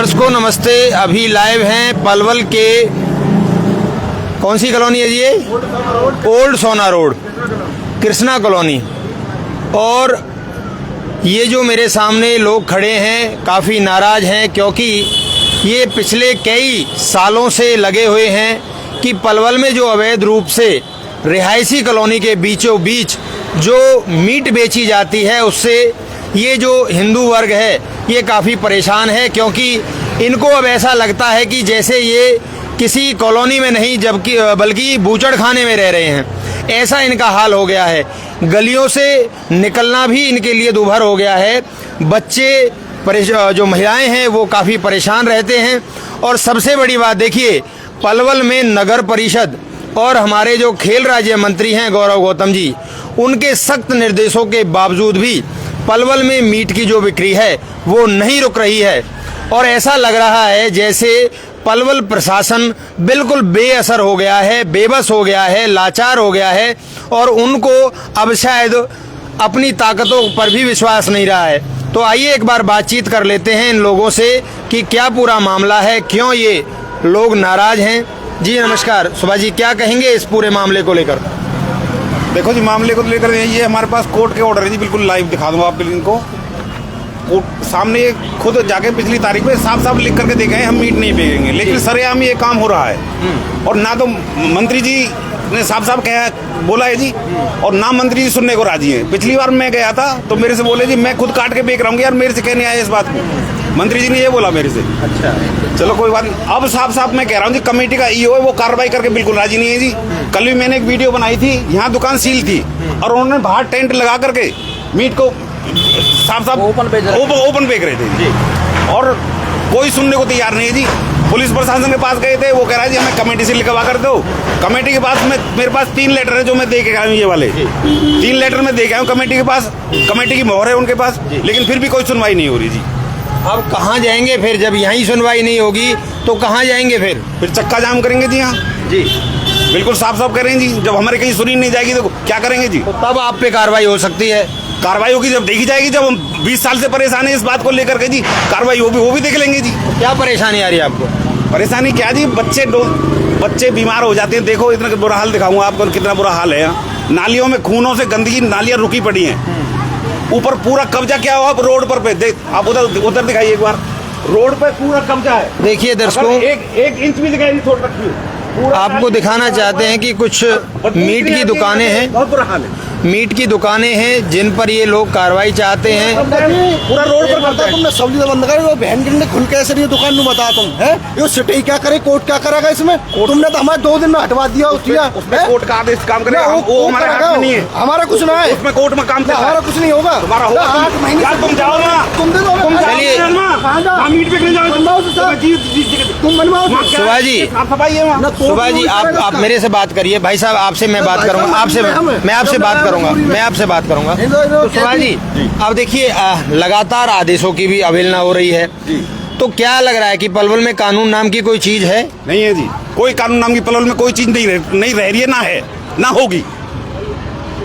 दर्शकों नमस्ते। अभी लाइव हैं पलवल के, कौन सी कॉलोनी है जी ये? ओल्ड सोना रोड, कृष्णा कॉलोनी। और ये जो मेरे सामने लोग खड़े हैं काफ़ी नाराज़ हैं, क्योंकि ये पिछले कई सालों से लगे हुए हैं कि पलवल में जो अवैध रूप से रिहायशी कॉलोनी के बीचों बीच जो मीट बेची जाती है, उससे ये जो हिंदू वर्ग है ये काफ़ी परेशान है। क्योंकि इनको अब ऐसा लगता है कि जैसे ये किसी कॉलोनी में नहीं जबकि बल्कि बूचड़ खाने में रह रहे हैं, ऐसा इनका हाल हो गया है। गलियों से निकलना भी इनके लिए दूभर हो गया है। बच्चे जो महिलाएं हैं वो काफ़ी परेशान रहते हैं। और सबसे बड़ी बात देखिए, पलवल में नगर परिषद और हमारे जो खेल राज्य मंत्री हैं गौरव गौतम जी, उनके सख्त निर्देशों के बावजूद भी पलवल में मीट की जो बिक्री है वो नहीं रुक रही है। और ऐसा लग रहा है जैसे पलवल प्रशासन बिल्कुल बेअसर हो गया है, बेबस हो गया है, लाचार हो गया है और उनको अब शायद अपनी ताकतों पर भी विश्वास नहीं रहा है। तो आइए एक बार बातचीत कर लेते हैं इन लोगों से कि क्या पूरा मामला है, क्यों ये लोग नाराज हैं। जी नमस्कार सुभाष जी, क्या कहेंगे इस पूरे मामले को लेकर? देखो जी, मामले को लेकर ये हमारे पास कोर्ट के ऑर्डर है जी, बिल्कुल लाइव दिखा दूंगा आप इनको। सामने खुद जाके पिछली तारीख में साफ साफ लिख करके देखे हैं हम मीट नहीं बेचेंगे, लेकिन सरेआम ये काम हो रहा है। और ना तो मंत्री जी ने साफ साफ कहा बोला है जी, और ना मंत्री जी सुनने को राजी है। पिछली बार मैं गया था तो मेरे से बोले जी मैं खुद काट के बेच रहा हूँ यार, मेरे से कहने आए इस बात को। मंत्री जी ने ये बोला मेरे से। अच्छा चलो कोई बात नहीं। अब साफ साफ मैं कह रहा हूँ जी, कमेटी का ईओ है वो कार्रवाई करके बिल्कुल राजी नहीं है जी। कल भी मैंने एक वीडियो बनाई थी, यहाँ दुकान सील थी और उन्होंने बाहर टेंट लगा करके मीट को साफ साफ ओपन बेच रहे थे जी। और कोई सुनने को तैयार नहीं है जी। पुलिस प्रशासन के पास गए थे, वो कह रहा है जी हमें कमेटी से लिखवा कर दो। कमेटी के पास मेरे पास 3 लेटर है जो मैं दे के आया हूँ, ये वाले 3 लेटर मैं दे के आया हूँ कमेटी के पास। कमेटी की मोहर है उनके पास, लेकिन फिर भी कोई सुनवाई नहीं हो रही जी। अब कहाँ जाएंगे फिर? जब यहीं सुनवाई नहीं होगी तो कहाँ जाएंगे फिर चक्का जाम करेंगे जी यहाँ जी, बिल्कुल साफ साफ करेंगे जी। जब हमारे कहीं सुनी नहीं जाएगी तो क्या करेंगे जी? तो तब आप पे कार्रवाई हो सकती है। कार्रवाई होगी जब देखी जाएगी, जब हम 20 साल से परेशान है इस बात को लेकर के जी, कार्रवाई वो भी देख लेंगे जी। तो क्या परेशानी आ रही है आपको? परेशानी क्या जी, बच्चे बीमार हो जाते हैं। देखो इतना बुरा हाल दिखाऊंगा आपको, कितना बुरा हाल है यहाँ। नालियों में खूनों से गंदगी, नालियां रुकी पड़ी हैं। ऊपर पूरा कब्जा क्या हुआ रोड पर देख आप, उधर दिखाइए एक बार, रोड पे पूरा कब्जा है। देखिए दर्शकों, एक इंच भी दिखाई नहीं छोड़ रखी है। आपको दिखाना चाहते हैं कि कुछ मीट की दुकानें हैं, बहुत बुरा हाल है। मीट की दुकानें हैं जिन पर ये लोग कार्रवाई चाहते हैं। पूरा रोड पर करता है। तुमने सब बंद करे, वो बहन गिरने खुल कैसे नहीं दुकान में बता तुम है? ये सिटी क्या करे, कोर्ट क्या करेगा इसमें? तुमने तो हमारे 2 दिन में हटवा दिया उसमें कोर्ट का आदेश काम करेगा, वो हमारे हाथ में नहीं है। हमारा कुछ ना है उसमें, कोर्ट में काम करता है। हमारा कुछ नहीं होगा। तुम्हारा होगा 8 महीने तुम जाओ ना, तुम दे दो। चलिए मीट बेचने जाओ, तुम बनवाओ सुभाष जी, सुभाष जी आप मेरे से बात करिए। भाई साहब आपसे मैं बात करूंगा, आपसे मैं आपसे बात करूंगा, मैं आपसे बात करूंगा। तो सुभाष जी अब देखिए, लगातार आदेशों की भी अवहेलना हो रही है, तो क्या लग रहा है कि पलवल में कानून नाम की कोई चीज है? नहीं है जी, कोई कानून नाम की पलवल में कोई चीज नहीं रह रही है, ना है ना होगी।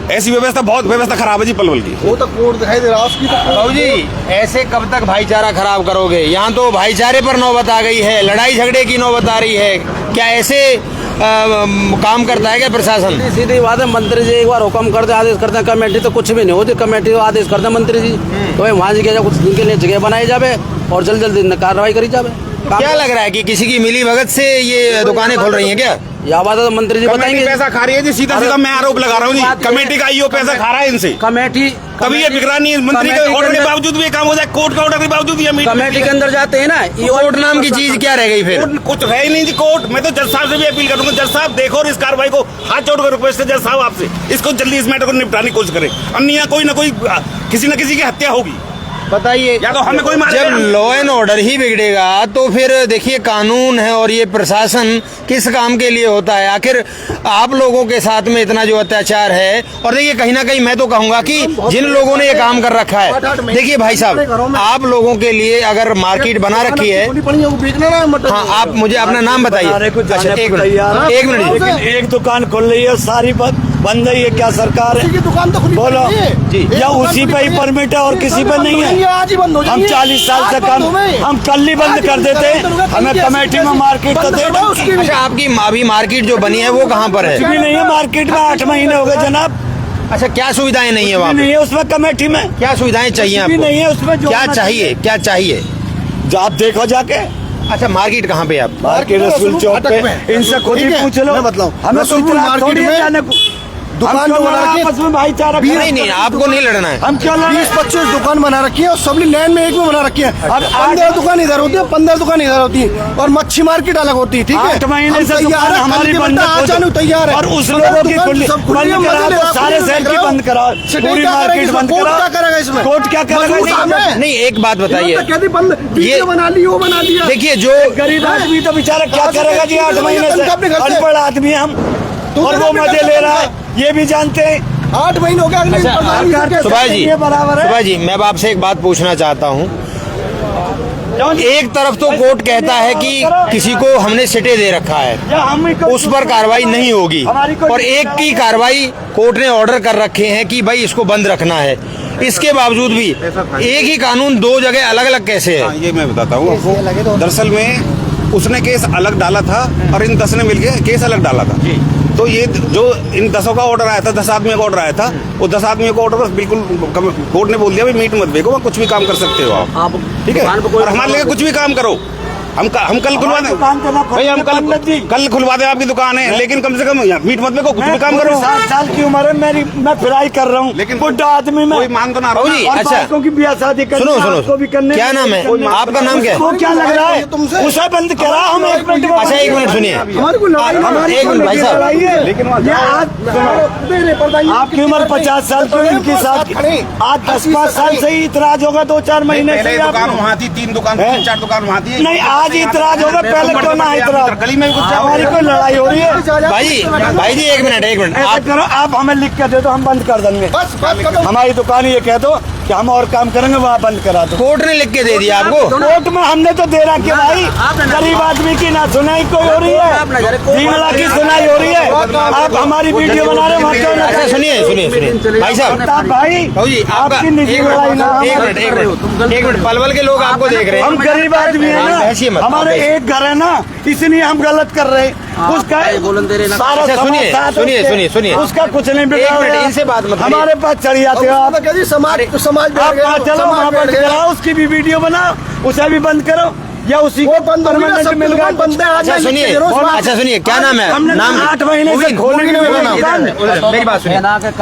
ऐसी व्यवस्था, बहुत व्यवस्था खराब है जी पलवल की। वो तो कोर्ट दिखाई दे रहा है उसकी। तो बाबू जी ऐसे कब तक भाईचारा खराब करोगे? यहाँ तो भाईचारे पर नौबत आ गई है, लड़ाई झगड़े की नौबत आ रही है। क्या ऐसे काम करता है क्या प्रशासन? सीधी बात है, मंत्री जी एक बार हुक्म करते आदेश करते हैं, कमेटी तो कुछ भी नहीं होती। कमेटी तो आदेश करते हैं मंत्री जी, तो वहाँ जी कुछ दिन के लिए जगह बनाई जाए और जल्दी कार्रवाई करी जाए। क्या लग रहा है कि किसी की मिली भगत से ये दुकानें खोल रही हैं क्या? यह बात तो मंत्री जी बताएंगे। पैसा खा रही है जी, सीधा सीधा मैं आरोप लगा रहा हूँ जी। कमेटी का ईओ पैसा खा रहा है इनसे। कमेटी तभी ये बिक रहा नहीं है। मंत्री के ऑर्डर के बावजूद भी ये काम हो जाए, कोर्ट के ऑर्डर के बावजूद ये कमेटी के अंदर जाते हैं ना। कोर्ट नाम की चीज क्या रह गई फिर? कुछ है ही नहीं जी कोर्ट। मैं तो जज साहब से भी अपील करूंगा, जज साहब देखो और इस कार्रवाई को हाथ जोड़कर रिक्वेस्ट है जज साहब आपसे, इसको जल्दी इस मैटर को निपटाने की कोशिश करें, अन्य कोई ना कोई किसी न किसी की हत्या होगी। बताइए, या तो हमें कोई जब लॉ एंड ऑर्डर ही बिगड़ेगा तो फिर देखिए कानून है और ये प्रशासन किस काम के लिए होता है? आखिर आप लोगों के साथ में इतना जो अत्याचार है, और देखिए कहीं ना कहीं मैं तो कहूंगा कि जिन लोगों ने ये काम कर रखा है, देखिए भाई साहब आप लोगों के लिए अगर मार्केट बना रखी है, हाँ आप मुझे अपना नाम बताइए। अच्छा एक मिनट एक दुकान खोल रही है सारी बात बंद है, ये क्या सरकार किसी की है? दुकान तो खुली बोलो पड़ी है। जी। एक या दुकान उसी खुली पे ही पड़ी है। परमिट है और एक किसी पे दुकान नहीं बंद हो जाएंगे, है? आज ही बंद हो हम जाएंगे। 40 साल आज से बंद हो गए। हम कल ही आज बंद कर देते, बंद हो गए, हमें कल कमेटी में कैसे- मार्केट तो बंद दे करवाओ उसकी भी। अच्छा, आपकी अभी मार्केट जो बनी है वो कहाँ पर है? कुछ भी नहीं है मार्केट में, 8 महीने हो गए जनाब, अच्छा, क्या सुविधाएं नहीं है कुछ वहाँ भी पे? नहीं है उसमें कमेटी में, क्या सुविधाएं चाहिए कुछ भी नहीं है आपको? उसमें। जो क्या होना चाहिए, क्या चाहिए? जो आप देखो जाके अच्छा, मार्केट कहाँ पे है आप? मार्केट रसूल चौक फाटक में। पे, इनसे खुद ही ठीक है, पूछ लो। मैं बतलाऊं। हमें रसूलपुर कोई इतराज मार्केट थोड़ी है में जाने को। दुकान हम क्यों जो बना लड़ा रखी है, आपस में भाईचारा नहीं करें? नहीं, आपको नहीं लड़ना है। हम क्यों लड़े? 20-25 दुकान बना रखी है और सबली लैंड में एक में बना रखी है। अब 15 दुकान इधर होती है, 15 दुकान इधर होती है और मच्छी मार्केट अलग होती है। ठीक है, 8 महीने हम से तैयार दुकान है, हमारी कल के बंद बंदा है आज जाने को तैयार है। और उस मगर लोगों की दुकान खुली सब खुली बंद है, कराओ, मजे ले तो रहा, सारे खुली शहर की कराओ। बंद कराओ, सिटी पूरी क्या करेगा मार्केट इसमें? बंद कोर्ट क्या कराओ। करेगा इसमें? कोर्ट क्या करेगा मजबूर इसमें? हमें। नहीं, एक बात बताइए, इन्होंने तो कहती बंद, वीडियो बना ली, वो बना लिया। देखिए जो गरीब आदमी तो बेचारा क्या आज करेगा जी? 8 महीने से अपने घर से- अनपढ़ आदमी है हम, तू और तो वो अपने घर मजे से ले रहा बंद है, ये भी जानते हैं। 8 महीने हो गया, अगले अच्छा, पता नहीं सरकार कैसे- सुभाष जी, ये बराबर है। सुभाष जी, मैं अब आपसे एक बात पूछना चाहता हूँ। एक तरफ तो कोर्ट कहता है कि किसी को हमने सिटे दे रखा है, या हम ही को- उस पर कार्रवाई नहीं होगी, हमारी कोई- और एक की कार्रवाई कोर्ट ने ऑर्डर कर रखे हैं कि भाई इसको बंद रखना है। इसके बावजूद भी एक ही कानून दो जगह अलग अलग कैसे हाँ, है? ये मैं बताता हूँ आपको। दरअसल में उसने केस अलग डाला था और इन 10 ने मिलके केस अलग डाला था। तो ये जो इन 10 का ऑर्डर आया था, 10 आदमियों का ऑर्डर आया था, वो 10 आदमियों का ऑर्डर बस बिल्कुल कोर्ट ने बोल दिया भाई मीट मत बेचो, वहाँ कुछ भी काम कर सकते हो आप, ठीक है, दुकान पे कोई- और हमारे लिए कुछ भी काम करो। हम कल खुलवा दें दुकान तो ना खोल भाई, हम के पंडित जी। कल खुलवा दें आपकी दुकान है, लेकिन कम से कम मीट मत बेचो, कुछ भी काम मैं करो। 60 साल की उम्र है मेरी, मैं फिराई कर रहा हूँ, लेकिन बुढ़ा आदमी में, कोई मान तो ना रहा बाबू जी, ना। और अच्छा। बालकों की ब्याह शादी करनी सुनो है, सुनो, आपको भी करने क्या नाम है आपका? नाम क्या है? वो क्या लग रहा है तुमसे? उसे बंद करा, हम 1 मिनट में अच्छा, 1 मिनट सुनिए। हमारी कोई लड़ाई नहीं, हम- हमारी एक कोई मिनट भाई साहब। लड़ाई है। लेकिन वहाँ ये आज आपकी उम्र 50 साल की, इनकी साथ आज 10-5 साल से ही इतराज होगा, 2-4 महीने पहले से दुकान आप वहाँ थी, 3 दुकान, है? 3-4 दुकान वहाँ थी। नहीं, आज ही इतराज होगा, पहले क्यों ना इतराज? गली में भी कुछ हमारी कोई लड़ाई हो रही है? भाई जी 1 मिनट, 1 मिनट। ऐसा आप करो, आप हमें लिख के दे दो, हम बंद कर देंगे। बस बात कर दो। हमारी दुकान ये कह दो कि हम और काम करेंगे, वहाँ बंद करा दो। कोर्ट ने लिख के दे दिया आपको? कोर्ट में हमने तो दे रहा कि भाई गरीब आदमी की ना सुनाई कोई हो रही है, धीमला की सुनाई हो रही है। आप हमारी वीडियो बना रहे हो, वहाँ क्यों ना? अच्छा, सुनिए सुनिए सुनिए भाई साहब, आप भाई भाऊ जी आपका आपकी निजी एक लड़ाई ना मिनट, एक हमारी। मिनट, एक मिनट, पलवल के लोग आपको देख रहे हम हैं। गरीब आदमी है आप ऐसी ना, मत- हमारे आप ऐसी- एक घर है ना, इसलिए हम गलत कर रहे हैं। उसका बोलन दे रहे ना। सारा अच्छा, सुनिए, समाज साथ सुनिए, उसके- सुनिए, सुनिए। उसका कुछ नहीं एक बिगाड़ मिनट, रहा। इनसे बात मत करिए। हमारे पास चढ़ जाते हो आप। समाज बैठ आप गया, वहाँ चलो, समाज वहाँ बैठ बंद गया। कराओ, उसकी भी वीडियो बनाओ, उसे भी बंद करो, या उसी वो को बंद होगी ना, परमानेंट सब मिल गया। दुकान बंद है, आज अच्छा मैं सुनिए, लिख के दे रहा हूँ, अच्छा सुनिए, क्या नाम है? हमने नाम 8 महीने से खोलने मुर्गी में नहीं बनाओ। दुकान। मेरी बात सुनिए,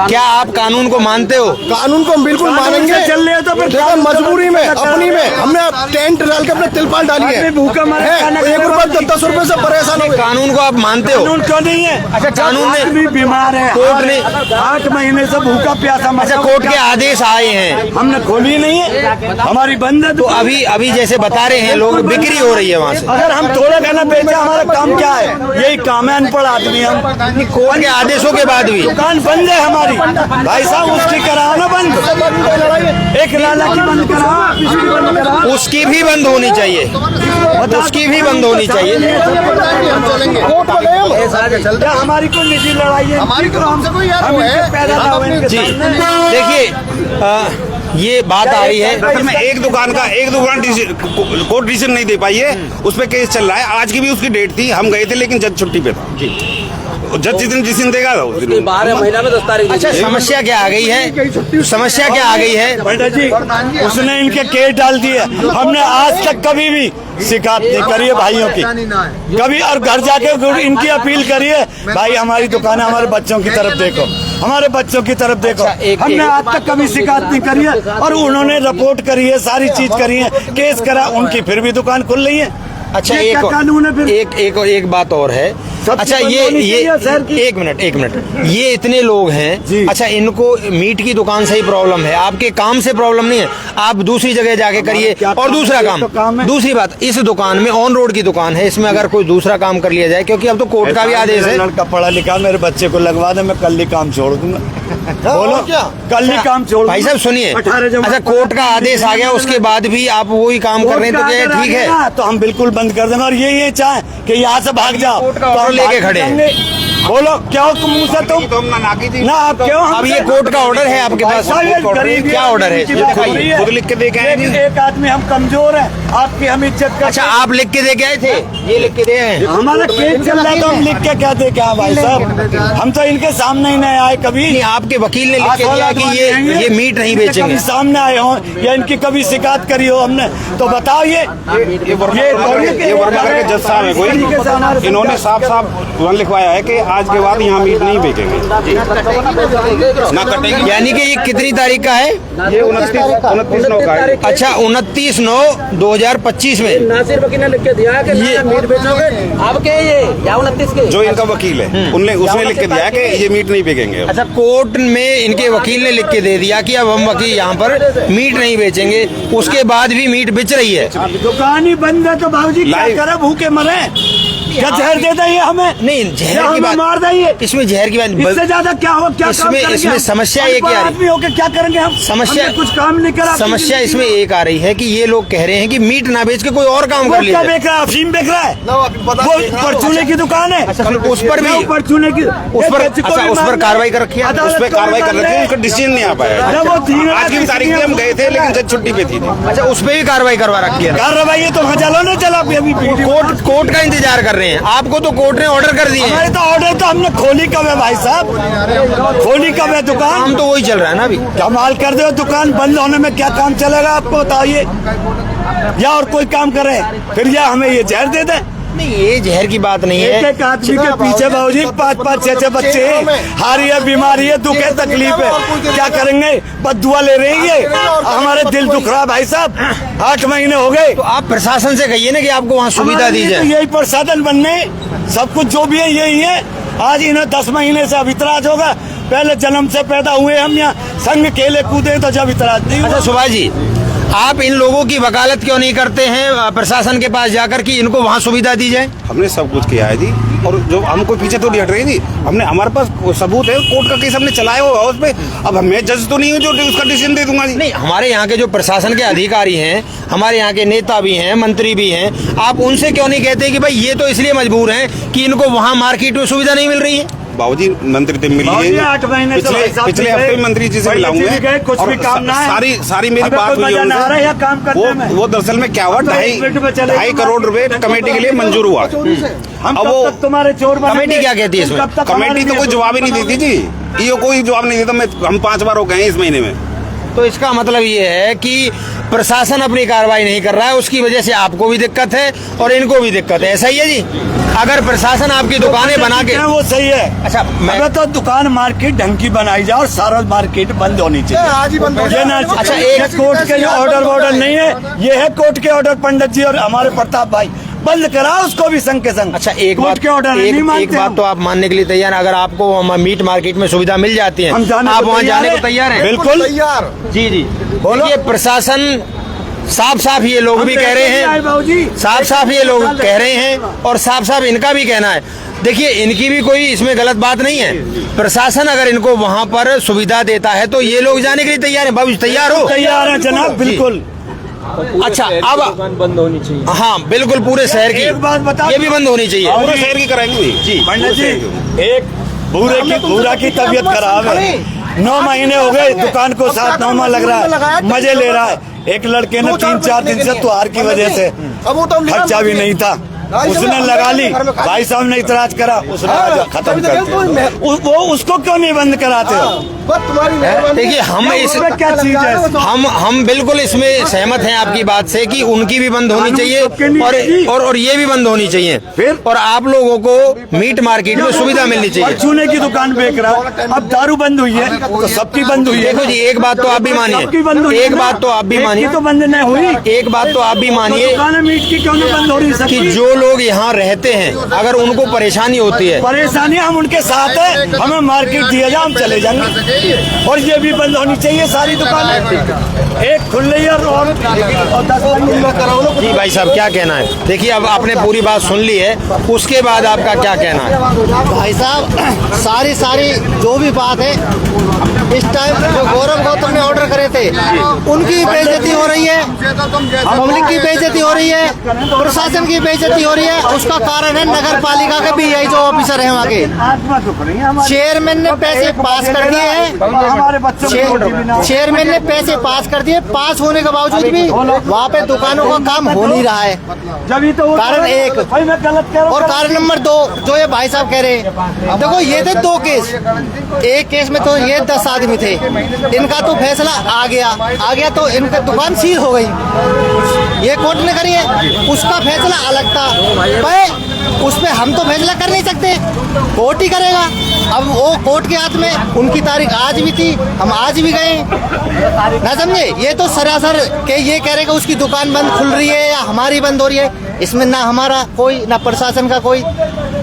क्या आप कानून को मानते हो? कानून को हम बिल्कुल कानून मानेंगे। से चल रहे हो तो फिर देखो, कानून तो मजबूरी में, बंद करो। अपनी में हमने टेंट डाल के अपने तिरपाल डाली है। आदमी भूखा मरे, है, खाना 1 खाने रुपए वाला 10 रुपए से परेशान हो गए। कानून को आप मानते हो? कानून क्यों नहीं है? अच्छा, कानून ने- आदमी बीमार है, कोर्ट ने- 8 महीने से भूखा प्यासा मर अच्छा, रहा है। कोर्ट के आदेश आए हैं, हमने खोली नहीं है, हमारी बंद है तो अभी अभी जैसे बता रहे हैं लोग, बिक्री हो रही है वहाँ से। अगर हम थोड़ा कहना बेचे, हमारा काम क्या है? यही काम है, अनपढ़ आदमी हम। कोर्ट के आदेशों के बाद भी दुकान बंद है हमारी, भाई साहब उसकी कराओ ना बंद, एक लाला की बंद कराओ, इसकी बंद कराओ। उसकी भी बंद होनी चाहिए, उसकी भी बंद होनी चाहिए। कोर्ट में गए हम। क्या हमारी कोई निजी लड़ाई है? हमारी तो हमसे कोई यार हम वो इनसे है। पैदा ना हुए इनके जी सामने। देखिए, ये बात आ रही है। असल में एक दुकान कोर्ट डिसीजन नहीं दे पाई है, उस पर केस चल रहा है। आज की भी उसकी डेट थी, हम गए थे, लेकिन जज छुट्टी पे था। जज जिस दिन डिसीजन देगा उस दिन 12 महीना में 10 तारीख अच्छा, समस्या क्या आ गई है? समस्या क्या आ गई है? बेटा जी, उसने इनके केस डाल दिए। हमने आज तक कभी भी शिकायत नहीं करी है भाइयों की, कभी, और घर जाके इनकी अपील करी है, भाई हमारी दुकान है, हमारे बच्चों की तरफ देखो, हमारे बच्चों की तरफ देखो। अच्छा, हमने आज तक कभी शिकायत नहीं करी है, और उन्होंने रिपोर्ट करी है, सारी चीज करी है, केस करा, उनकी फिर भी दुकान खुल रही है। अच्छा, ये क्या कानून है फिर? एक बात और है। सबसे अच्छा, बंद होनी चाहिए शहर की। एक मिनट, ये इतने लोग हैं। अच्छा, इनको मीट की दुकान से ही प्रॉब्लम है, आपके काम से प्रॉब्लम नहीं है। आप दूसरी जगह जाके करिए। क्या और काम दूसरा है? ये तो काम है। दूसरी बात, इस दुकान में ऑन रोड की दुकान है, इसमें अगर कोई दूसरा काम कर लिया जाए, क्योंकि अब तो कोर्ट का भी आदेश है। लड़का पढ़ा लिखा, मेरे बच्चे को लगवा दे, मैं कल ही काम छोड़ दूंगा। बोलो क्या? कल ही काम छोड़ भाई साहब सुनिए, 18 जमा- अच्छा, कोर्ट का आदेश आ गया, उसके बाद भी आप वही काम कर रहे हैं, तो क्या ठीक है? तो हम बिल्कुल बंद कर देंगे, और ये चाहे कि यहाँ से भाग जाओ कोर्ट का तो हम ऑर्डर लेके भाग खड़े हैं। जाएंगे। बोलो क्या हो मुंह से तुम तो हम ना कीजिए ना आप क्यों अब ये कोर्ट का ऑर्डर है आपके पास, क्या ऑर्डर है? खुद लिख के दे के आए जी। एक आदमी हम कमजोर है, आपकी हम इज्जत करते अच्छा, आप लिख के दे के आए थे? ये लिख के दे हैं? हमारा केस चल रहा है तो हम लिख के क्या दे क्या भाई साहब, हम तो इनके सामने ही नहीं आए कभी। नहीं, आपके वकील ने लिख के दिया कि ये मीट नहीं बेचेंगे। कभी सामने आए हो या इनकी कभी शिकायत करी हो हमने तो बताओ। ये वर्मा के जज साहब है कोई, इन्होंने साफ साफ लिखवाया है कि आज के बाद यहाँ मीट नहीं बेचेंगे ना कटेगी। यानी कि ये कितनी तारीख का है? ये 29/9 का है। अच्छा, 29/9/2025 में नासिर वकील ने लिख के दिया कि ये- मीट बेचोगे अब के ये या 29 के जो इनका वकील है उसने लिख के दिया है कि ये मीट नहीं बेचेंगे। अच्छा, कोर्ट में इनके वकील ने लिख के दे दिया कि अब हम वकील यहाँ पर मीट नहीं बेचेंगे, उसके बाद भी मीट बिच रही है। दुकान ही बंद है तो बाबूजी क्या लाइव- करे, भूखे मरे क्या जहर दे दें हमें? नहीं, या जहर की हमें बात, मार देंगे, इसमें जहर की इससे बात, ज्यादा क्या हो, क्या काम इसमें करेंगे इसमें हम? समस्या ये क्या आ आदमी रही? होके क्या करेंगे हम? समस्या- हमने कुछ काम नहीं करा। समस्या इसमें एक आ रही है कि ये लोग कह रहे हैं कि मीट ना बेच के कोई और काम वो कर क्या लीजिए। बेच रहा है? अफीम बेच रहा है, वो परचूने की दुकान है। अच्छा, फिर उस पर भी परचूने की उस पर कार्रवाई कर रखी है? उस पर कार्रवाई कर रखी है, उसका डिसीजन नहीं आ पाया। आज की तारीख में हम गए थे लेकिन जज छुट्टी पे थी। अच्छा, उस पर भी कार्रवाई करवा रखी है? कार्रवाई तो वहाँ चलो ना, चला अभी कोर्ट का इंतजार कर रहे हैं, आपको तो कोर्ट ने ऑर्डर कर दिए हैं। हमारे तो ऑर्डर तो हमने खोली कब है भाई साहब, खोली कब है दुकान? काम तो वही चल रहा है ना अभी। कमाल कर दो, दुकान बंद होने में क्या काम चलेगा आपको बताइए, या और कोई काम करे फिर या हमें ये जहर दे दे। नहीं, ये जहर की बात नहीं एक है। एक आदमी के पीछे बाबूजी 5-5 6-6 बच्चे हैं, हारी है, बीमारी है, दुख है, तकलीफ है, क्या करेंगे? बस दुआ ले रहे हैं ये, हमारे दिल दुख रहा है भाई साहब, 8 महीने हो गए। तो आप प्रशासन से कहिए ना कि आपको वहाँ सुविधा दी हमारे लिए जाए। तो यही प्रसाधन बनने, सब कुछ जो भी है यही है। आज इन्हें 10 महीने से अब इतराज होगा, पहले जन्म से पैदा हुए हम यहाँ, संग खेले कूदे तो जब इतराज नहीं हुआ। अच्छा सुभाष जी, आप इन लोगों की वकालत क्यों नहीं करते हैं प्रशासन के पास जाकर कि इनको वहाँ सुविधा दी जाए? हमने सब कुछ किया है जी, और जो हमको पीछे तो नहीं हट रही थी, हमने हमारे पास सबूत है, कोर्ट का केस हमने चलाया हुआ है उस पे। अब मैं जज तो नहीं हूँ जो उसका डिसीजन दे दूंगा जी। नहीं, हमारे यहाँ के जो प्रशासन के अधिकारी हैं, हमारे यहाँ के नेता भी हैं, मंत्री भी हैं, आप उनसे क्यों नहीं कहते कि भाई ये तो इसलिए मजबूर हैं कि इनको वहाँ मार्केट में सुविधा नहीं मिल रही है? बाबूजी मंत्री से मिली बाबूजी, है, 8 महीने से भाई साहब पिछले भी हफ्ते गए, मंत्री जी से भाई मिला हूँ जी भी गए, कुछ और भी काम ना है। सारी मेरी अबे बात कोई हुई है मजा ना आ रहा है उनसे। या काम करने में? वो दरअसल में क्या हुआ, अब तो एक मिनट में चलेगी 2.5 करोड़ रुपए कमेटी के लिए मंजूर हुआ। हम अब कब वो तक तुम्हारे चोर बनेंगे? कमेटी क्या कहती है इसमें? तुम कब तक कमेटी हमारे तो कोई लिए- जवाब ही नहीं देती जी, ये कोई जवाब नहीं देता। हम 5 बार हो गए हैं इस महीने में। तो इसका मतलब ये है कि प्रशासन अपनी कार्रवाई नहीं कर रहा है, उसकी वजह से आपको भी दिक्कत है और इनको भी दिक्कत है, ऐसा ही है जी? अगर प्रशासन आपकी दुकानें बना के, वो सही है। अच्छा अगर तो दुकान मार्केट ढंग की बनाई जाए और सारा मार्केट बंद होनी चाहिए। आज ही बंद हो ये ना, जाए। अच्छा एक कोर्ट के जो ऑर्डर नहीं है, ये है कोर्ट के ऑर्डर। पंडित जी और हमारे प्रताप भाई बंद करा उसको भी संग के संग। अच्छा एक कोर्ट बात, के ऑर्डर नहीं एक मानते बात हम। तो आप मानने के लिए तैयार हैं, अगर आपको मीट मार्केट में सुविधा मिल जाती है, हम जाने आप को वहाँ तैयार जाने को हैं। तैयार हैं? बिल्कुल तैयार। जी जी, बोलिए। प्रशासन साफ साफ ये लोग भी कह रहे हैं, बाबूजी साफ साफ ये लोग कह रहे हैं और साफ साफ इनका भी कहना है। देखिए, इनकी भी कोई इसमें गलत बात नहीं है। प्रशासन अगर इनको वहाँ पर सुविधा देता है तो ये लोग जाने के लिए तैयार हैं। बाबू तैयार हो? तैयार है जनाब, बिल्कुल। अच्छा, अब बंद होनी चाहिए। हाँ बिल्कुल, पूरे शहर की एक बात बता, ये भी बंद होनी चाहिए। पूरे शहर की कराएंगे जी। पंडित जी, एक भूरा की तबीयत खराब है, 9 महीने हो गए, दुकान को 7-9 लग रहा है, मजे ले रहा है। एक लड़के ने 3-4 दिन से त्योहार की वजह से अब वो तो हम खर्चा भी नहीं था, उसने लगा ली। भाई साहब ने इतराज करा, उसने आज खत्म कर दिया। वो उसको क्यों नहीं बंद कराते हो? बस तुम्हारी मेहरबानी। देखिए, हम इस उसमें क्या चीज है? हम बिल्कुल इसमें सहमत हैं आपकी बात से कि उनकी भी बंद होनी चाहिए और ये भी बंद होनी चाहिए। फिर? और आप लोगों को मीट मार्केट में सुविधा मिलनी चाहिए। चूने की दुकान बेच रहा है, अब दारू बंद हुई है तो सबकी बंद हुई है। देखो जी, एक बात तो आप भी सबकी बंद मानिए, हुई एक है बात तो आप भी एक की मानिए, तो बंद नहीं हुई। एक बात तो आप भी मानिए दुकान मीट की क्यों नहीं बंद हो रही कि सबकी? जो लोग यहाँ रहते हैं अगर उनको परेशानी होती है, परेशानी हम उनके साथ है, हमें मार्केट दिया जाए, हम चले जाएंगे। और ये भी बंद होनी चाहिए सारी दुकानें, एक खुल रही है और 10 जी भाई साहब क्या कहना है? देखिए, अब आपने पूरी बात सुन ली है, उसके बाद आपका क्या कहना है? भाई साहब, सारी जो भी बात है, इस टाइम जो गौरव गौतम ने ऑर्डर करे थे उनकी बेइज्जती हो रही है, पब्लिक की बेइज्जती हो रही है, प्रशासन की बेइज्जती हो रही है उसका कारण है नगर पालिका के BI जो ऑफिसर है वहाँ के चेयरमैन ने पैसे पास कर दिए हैं। चेयरमैन ने पैसे पास कर दिए, पास होने के बावजूद भी वहाँ पे दुकानों का काम हो नहीं रहा है। कारण एक, और कारण नंबर 2 जो ये भाई साहब कह रहे हैं, देखो ये थे 2 केस, एक केस में तो ये 10 आदमी थे, इनका तो फैसला आ गया तो इनका दुकान सील हो गई, ये कोर्ट ने करी है, उसका फैसला अलग था भाई, उस पे हम तो फैसला कर नहीं सकते, कोर्ट ही करेगा। अब वो कोर्ट के हाथ में, उनकी तारीख आज भी थी, हम आज भी गए ना, समझे। ये तो सरासर के ये कह रहे कि उसकी दुकान बंद खुल रही है या हमारी बंद हो रही है, इसमें ना हमारा कोई, ना प्रशासन का कोई,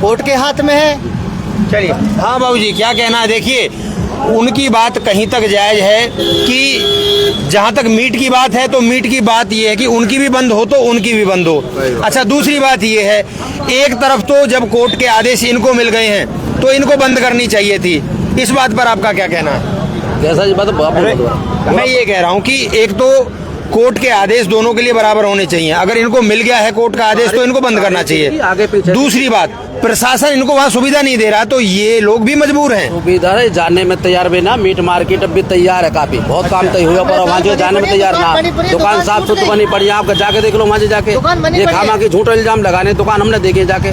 कोर्ट के हाथ में है। चलिए, हाँ बाबूजी क्या कहना है? देखिए, उनकी बात कहीं तक जायज है कि जहां तक मीट की बात है तो मीट की बात ये है कि उनकी भी बंद हो तो उनकी भी बंद हो। अच्छा, दूसरी बात ये है, एक तरफ तो जब कोर्ट के आदेश इनको मिल गए हैं तो इनको बंद करनी चाहिए थी, इस बात पर आपका क्या कहना है? कैसा जी बात? मैं ये कह रहा हूँ कि एक तो कोर्ट के आदेश दोनों के लिए बराबर होने चाहिए, अगर इनको मिल गया है कोर्ट का आदेश तो इनको बंद करना चाहिए। आगे पीछे दूसरी बात, प्रशासन इनको वहाँ सुविधा नहीं दे रहा तो ये लोग भी मजबूर हैं। सुविधा है, जाने में तैयार भी ना, मीट मार्केट अब भी तैयार है, काफी बहुत काम तय हुआ, पर वहाँ जो जाने में तैयार ना, दुकान साफ सुथरी बनी पड़ी, आप जाके देख लो, वहाँ जाके ये खामा की झूठा इल्जाम लगाने, दुकान हमने देखे जाके,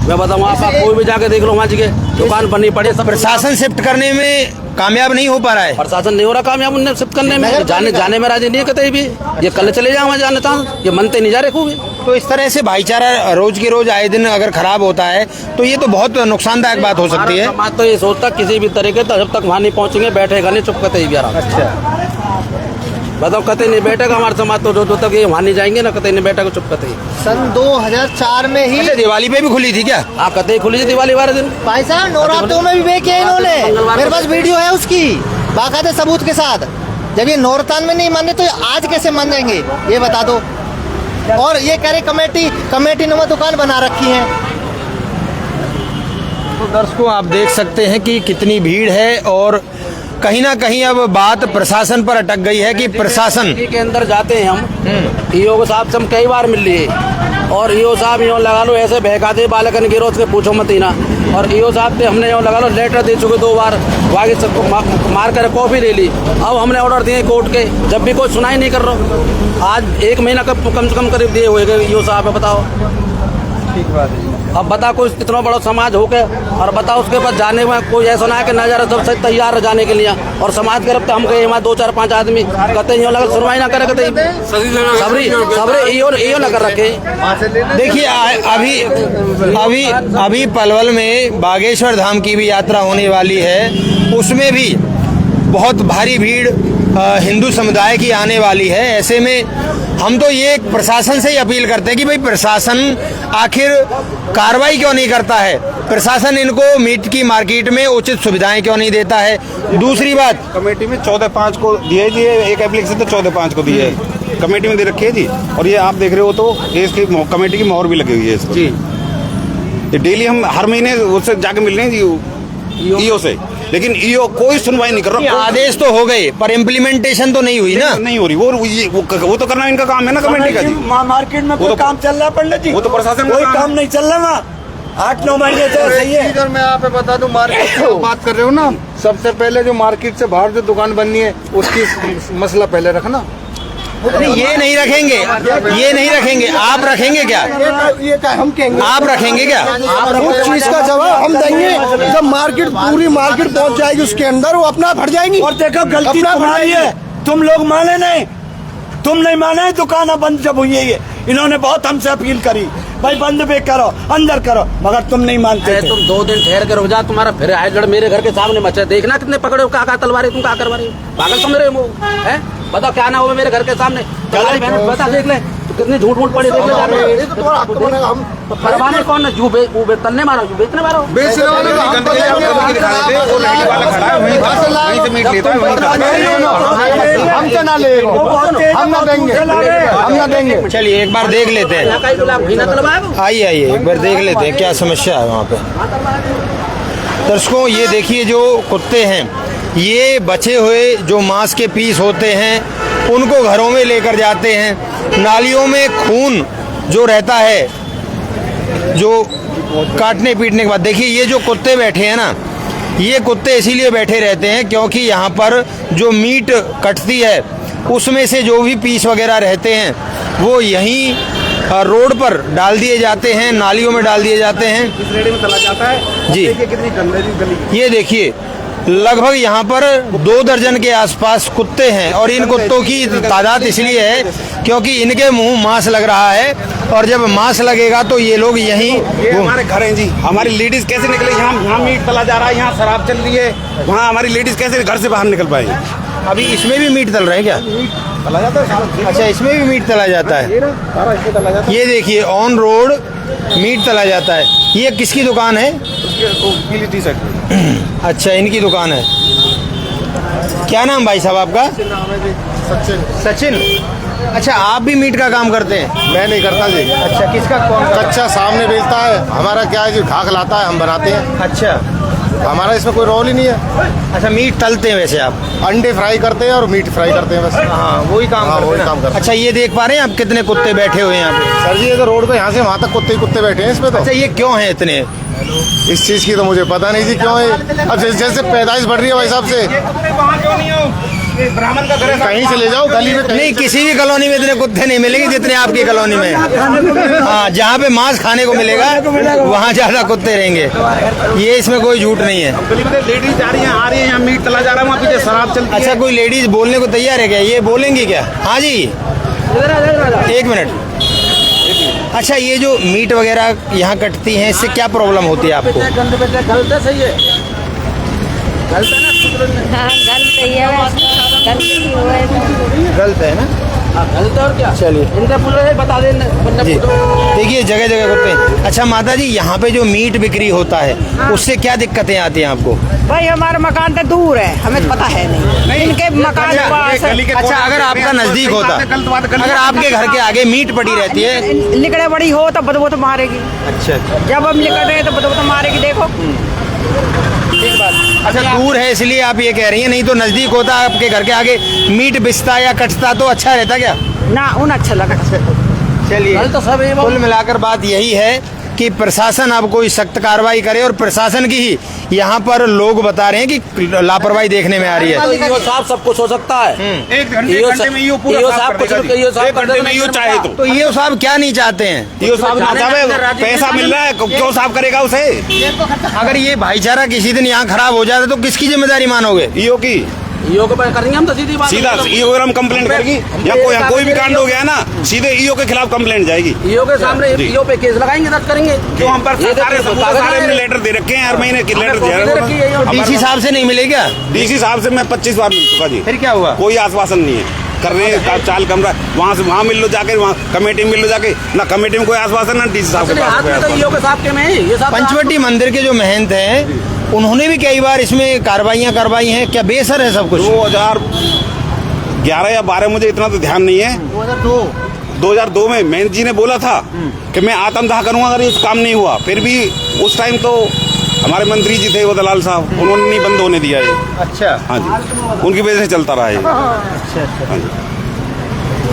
मैं बताऊँ आप कोई भी जाके देख लो, वहाँ जाके दुकान बनी पड़ी। सब प्रशासन शिफ्ट करने में कामयाब नहीं हो पा रहा है, प्रशासन नहीं हो रहा कामयाब उन्हें शिफ्ट करने में, जाने में राजी नहीं है कतई भी, ये कल चले जाए वहाँ जाने था, ये मनते नहीं जा रहे खूब। तो इस तरह से भाईचारा रोज के रोज आए दिन अगर खराब होता है तो ये तो बहुत नुकसानदायक बात हो सकती है। मैं तो ये सोचता किसी भी तरीके जब तक वहाँ नहीं पहुँचेंगे, बैठेगा नहीं, चुप कतई भी आराम। अच्छा बताओ, कतई नहीं बैठेगा हमारे समाज, तो जो तक ये वहाँ नहीं जाएंगे ना, कतई नहीं बैठेगा, चुप कतई। सन 2004 में ही दिवाली पे भी खुली थी क्या? हाँ, कतई खुली थी दिवाली वाले दिन। भाई साहब नवरात्रों में भी बेची है इन्होंने, मेरे पास वीडियो है उसकी बाकायदे सबूत के साथ। जब ये नौरतान में नहीं माने तो ये आज कैसे मान जाएंगे, ये बता दो। और ये कह रहे कमेटी नुमा दुकान बना रखी है। तो दर्शकों आप देख सकते हैं कि कितनी भीड़ है और कहीं ना कहीं अब बात प्रशासन पर अटक गई है कि प्रशासन के अंदर जाते हैं हम, ईओ साहब से हम कई बार मिल लिए, और ईओ साहब यूँ लगा लो ऐसे बहकाते बालकन गिरोह के पूछो मत ही ना, और ईओ साहब से हमने यूँ लगा लो लेटर दे चुके 2 बार, आगे सबको मार कर कॉपी ले ली। अब हमने ऑर्डर दिए कोर्ट के, जब भी कोई सुनाई नहीं कर रहा। आज 1 महीना कम से कम करीब दिए हुए ईओ साहब, बताओ। ठीक बात है। अब बता कोई इतना बड़ा समाज हो के, और बताओ उसके पास जाने में कोई ऐसा ना है कि नजारा सब सही तैयार है जाने के लिए, और समाज के तरफ हम गए वहाँ 2-4-5 आदमी कतई यूँ लगा सुनवाई ना करे, कतई सबरी यो ना कर रखे। देखिए, अभी पलवल में बागेश्वर धाम की भी यात्रा होने वाली है, उसमें भी बहुत भारी भीड़ हिंदू समुदाय की आने वाली है। ऐसे में हम तो ये प्रशासन से ही अपील करते हैं कि भाई प्रशासन आखिर कार्रवाई क्यों नहीं करता है, प्रशासन इनको मीट की मार्केट में उचित सुविधाएं क्यों नहीं देता है। दूसरी बात, कमेटी में 14/5 को दिए जी, एक एप्लीकेशन तो 14/5 को दिए है, कमेटी में दे रखी है जी। और ये आप देख रहे हो तो इसकी कमेटी की मोहर भी लगी हुई है इसको जी। ये डेली हम हर महीने उससे जाके मिल रहे हैं जी ईओ से, लेकिन ईओ कोई सुनवाई नहीं कर रहा। आदेश तो हो गए पर इम्प्लीमेंटेशन तो नहीं हुई ना, नहीं हो रही। वो तो करना इनका काम है ना कमेटी का जी। मार्केट में कोई काम चल रहा है पंडित जी? वो तो प्रशासन कोई काम नहीं चल रहा वहाँ, 8-9 महीने से सही है। इधर मैं आप बता दूं, मार्केट की बात कर रहे हो ना, सबसे पहले जो मार्केट से बाहर जो दुकान बननी है उसकी मसला पहले रखना। नहीं, ये नहीं रखेंगे, ये नहीं रखेंगे। आप रखेंगे क्या? ये क्या हम कहेंगे? आप रखेंगे क्या? उस चीज का जवाब हम देंगे जब मार्केट पूरी मार्केट पहुंच जाएगी, उसके अंदर वो अपना भर जाएंगी। और देखो गलती तुम्हारी है, तुम लोग माने नहीं, तुम नहीं माने, दुकान बंद जब हुई है, इन्होंने बहुत हमसे अपील करी भाई बंद भी करो, अंदर करो, मगर तुम नहीं मानते थे। तुम 2 दिन ठहर कर रुक जा, तुम्हारा फिर आए लड़ मेरे घर के सामने मचे, देखना कितने पकड़े हो, का तलवारें तुम का करवा रहे हो, पागल समझ रहे हो हैं? बताओ क्या ना हो मेरे घर के सामने, बता देख ले कितनी झूठ मूठ पड़ी, देख ले परवाने कौन है, जू तलने मारो, जू बेचने मारो, बेचने वाले हमसे ना ले, हम ना देंगे, हम ना देंगे। चलिए एक बार देख लेते हैं, आइए एक बार देख लेते हैं क्या समस्या है वहाँ पे। दर्शकों ये देखिए, जो कुत्ते हैं ये बचे हुए जो मांस के पीस होते हैं उनको घरों में लेकर जाते हैं, नालियों में खून जो रहता है जो काटने पीटने के बाद देखिए ये जो कुत्ते बैठे हैं ना, ये कुत्ते इसीलिए बैठे रहते हैं क्योंकि यहाँ पर जो मीट कटती है उसमें से जो भी पीस वगैरह रहते हैं वो यहीं रोड पर डाल दिए जाते हैं, नालियों में डाल दिए जाते हैं। इस रेडी में चला जाता है जी। देखिए कितनी गंदगी। ये देखिए लगभग यहाँ पर 2 दर्जन के आसपास कुत्ते हैं और इन कुत्तों की तादाद इसलिए है क्योंकि इनके मुंह मांस लग रहा है और जब मांस लगेगा तो ये लोग यहीं ये हमारे घर हैं जी। हमारी लेडीज कैसे निकले? यहाँ मीट तला जा रहा है, यहाँ शराब चल रही है, वहाँ हमारी लेडीज कैसे घर से बाहर निकल पाएंगे? अभी इसमें भी मीट तल रहे हैं क्या? तला जाता है। अच्छा, इसमें भी मीट तला जाता है। सारा इसमें तला जाता ये देखिए ऑन रोड मीट तला जाता है। ये किसकी दुकान है? है टी शर्ट। अच्छा, इनकी दुकान है। क्या नाम भाई साहब आपका? सचिन। अच्छा, आप भी मीट का काम करते हैं? मैं नहीं करता जी। अच्छा, किसका कौन? कच्चा सामने बेचता है, हमारा क्या है जी, घाक लाता है, हम बनाते हैं। अच्छा हमारा इसमें कोई रोल ही नहीं है। अच्छा, मीट तलते हैं वैसे आप? अंडे फ्राई करते हैं और मीट फ्राई करते हैं बस। हाँ, वही काम हाँ, करते वही हैं ना? काम करते हैं। अच्छा, ये देख पा रहे हैं आप कितने कुत्ते बैठे हुए हैं यहाँ पे? सर जी ये तो रोड पे यहाँ से वहाँ तक कुत्ते ही कुत्ते बैठे हैं इसमें तो। अच्छा, ये क्यों है इतने? इस चीज की तो मुझे पता नहीं जी क्यों है। अब जैसे पैदाइश बढ़ रही है भाई साहब से, वहाँ क्यों नहीं हो? ये ब्राह्मण का घर है। कहीं से ले जाओ गली में। नहीं, किसी भी कॉलोनी में इतने कुत्ते नहीं मिलेंगे जितने आपकी कॉलोनी में हैं। हाँ, जहाँ पे मांस खाने को मिलेगा वहाँ ज्यादा कुत्ते रहेंगे। ये इसमें कोई झूठ नहीं है। गली में लेडीज जा रही हैं, आ रही हैं, यहाँ मीट तला जा रहा है, वहाँ पीछे शराब चलती है। अच्छा, कोई लेडीज बोलने को तैयार है क्या? ये बोलेंगी क्या? हाँ जी, 1 मिनट। अच्छा, ये जो मीट वगैरह यहाँ कटती हैं इससे क्या प्रॉब्लम होती है आपको? गलत सही है, गलत है ना? हाँ गलत ही है, गलती हुआ है। गलत है ना? हाँ, गलत है और क्या? चलिए। इनसे पूछ रहे बता दें जी, देखिए जगह जगह कुत्ते। अच्छा माता जी, यहाँ पे जो मीट बिक्री होता है उससे क्या दिक्कतें आती हैं आपको? भाई हमारा मकान तो दूर है, हमें पता है नहीं इनके मकान पास है। अच्छा, अगर आपका नजदीक होता, अगर आपके घर के आगे मीट पड़ी रहती है, लिकड़े बड़ी हो तो बदबू तो मारेगी। अच्छा जब हम लिकड़ रहे हैं तो बदबू तो मारेगी। देखो अच्छा, दूर है इसलिए आप ये कह रही हैं, नहीं तो नजदीक होता आपके घर के आगे मीट बिचता या कटता तो अच्छा रहता क्या? ना उन अच्छा लगा। चलिए, गलत तो सब है। कुल मिलाकर बात यही है कि प्रशासन अब कोई सख्त कार्रवाई करे और प्रशासन की ही यहाँ पर लोग बता रहे हैं कि लापरवाही देखने में आ रही है। ईओ साहब सब कुछ हो सकता है। एक घंटे में ईओ पूरा साफ कर देगा जी। 1 घंटे में ईओ चाहे तो ये साहब क्या नहीं चाहते हैं? ईओ साहब पैसा मिल रहा है, क्यों साफ करेगा उसे? अगर ये भाईचारा किसी दिन यहाँ खराब हो जाता तो किसकी जिम्मेदारी मानोगे? ईओ की ईओ को करेंगे हम तो सीधी बात। सीधा ईओ अगर हम कंप्लेंट करेगी या कोई भी कांड हो गया ना, सीधे ईओ के खिलाफ कंप्लेंट जाएगी। ईओ के सामने ईओ पे केस लगाएंगे, दर्ज करेंगे। जो हम पर सारे लेटर दे रखे हैं, हर महीने के लेटर दे रखे हैं। डीसी साहब से नहीं मिले क्या? डीसी साहब से मैं 25 बार मिल चुका जी। फिर क्या हुआ? कोई आश्वासन नहीं है। कर रहे हैं चाल कमरा, वहाँ से वहाँ मिल लो जाके, वहाँ कमेटी में मिल लो जाके, ना कमेटी में कोई आश्वासन ना डीसी साहब के पास। ईओ के साहब के में ये सब पंचवटी मंदिर के जो महंत हैं उन्होंने भी कई बार इसमें कार्रवाइयाँ करवाई हैं, क्या बेसर है सब कुछ? 2011 या 12 मुझे इतना तो ध्यान नहीं है। 2002 में महंत जी ने बोला था कि मैं आत्मदाह करूंगा अगर ये काम नहीं हुआ। फिर भी उस टाइम तो हमारे मंत्री जी थे वो दलाल साहब, उन्होंने नहीं बंद होने दिया ये। अच्छा, हाँ जी, उनकी वजह से चलता रहा ये। हाँ जी।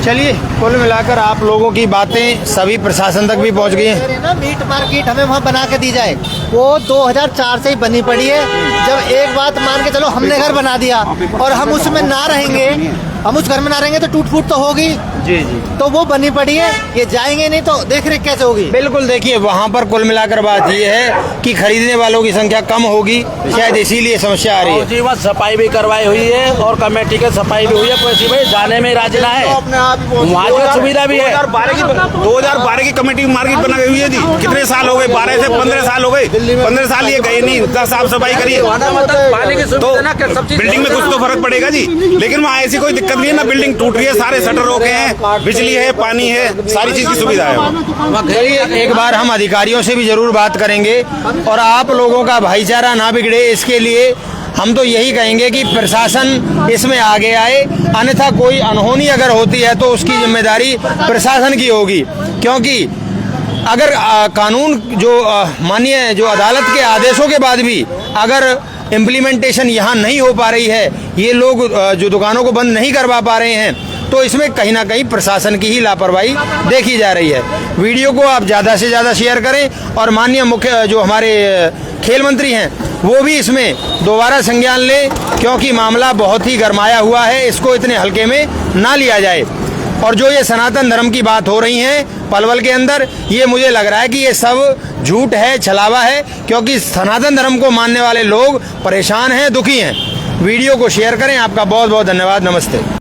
चलिए, कुल मिलाकर आप लोगों की बातें सभी प्रशासन तक भी पहुंच गई हैं। ना मीट मार्केट हमें वहाँ बना के दी जाए, वो 2004 से ही बनी पड़ी है। जब एक बात मान के चलो हमने घर बना दिया और हम उसमें ना रहेंगे, हम उस घर में ना रहेंगे तो टूट फूट तो होगी। जी जी, तो वो बनी पड़ी है, ये जाएंगे नहीं तो देख रेख कैसे होगी? बिल्कुल। देखिए वहाँ पर कुल मिलाकर बात ये है कि खरीदने वालों की संख्या कम होगी, शायद इसीलिए समस्या आ रही है। जी बस सफाई भी करवाई हुई है और कमेटी की सफाई भी हुई है। कोई भाई जाने में राजी ना है, वहाँ की सुविधा भी है। 2012 की कमेटी मार्केट बना गई हुई है जी। कितने साल हो गए? 12 से 15 साल हो गए। 15 साल ये गए नहीं, साफ सफाई करिए तो बिल्डिंग में कुछ तो फर्क पड़ेगा जी। लेकिन वहाँ ऐसी कोई दिक्कत नहीं है ना, बिल्डिंग टूट रही है, सारे शटर रोके हैं, बिजली है, पानी है, सारी चीज की सुविधा है। चलिए, एक बार हम अधिकारियों से भी जरूर बात करेंगे और आप लोगों का भाईचारा ना बिगड़े इसके लिए हम तो यही कहेंगे कि प्रशासन इसमें आगे आए, अन्यथा कोई अनहोनी अगर होती है तो उसकी जिम्मेदारी प्रशासन की होगी। क्योंकि अगर कानून जो माननीय जो अदालत के आदेशों के बाद भी अगर इम्प्लीमेंटेशन यहाँ नहीं हो पा रही है, ये लोग जो दुकानों को बंद नहीं करवा पा रहे हैं, तो इसमें कहीं ना कहीं प्रशासन की ही लापरवाही देखी जा रही है। वीडियो को आप ज़्यादा से ज़्यादा शेयर करें और माननीय मुख्य जो हमारे खेल मंत्री हैं वो भी इसमें दोबारा संज्ञान ले, क्योंकि मामला बहुत ही गरमाया हुआ है, इसको इतने हल्के में ना लिया जाए। और जो ये सनातन धर्म की बात हो रही है पलवल के अंदर, ये मुझे लग रहा है कि ये सब झूठ है, छलावा है, क्योंकि सनातन धर्म को मानने वाले लोग परेशान हैं, दुखी हैं। वीडियो को शेयर करें। आपका बहुत बहुत धन्यवाद। नमस्ते।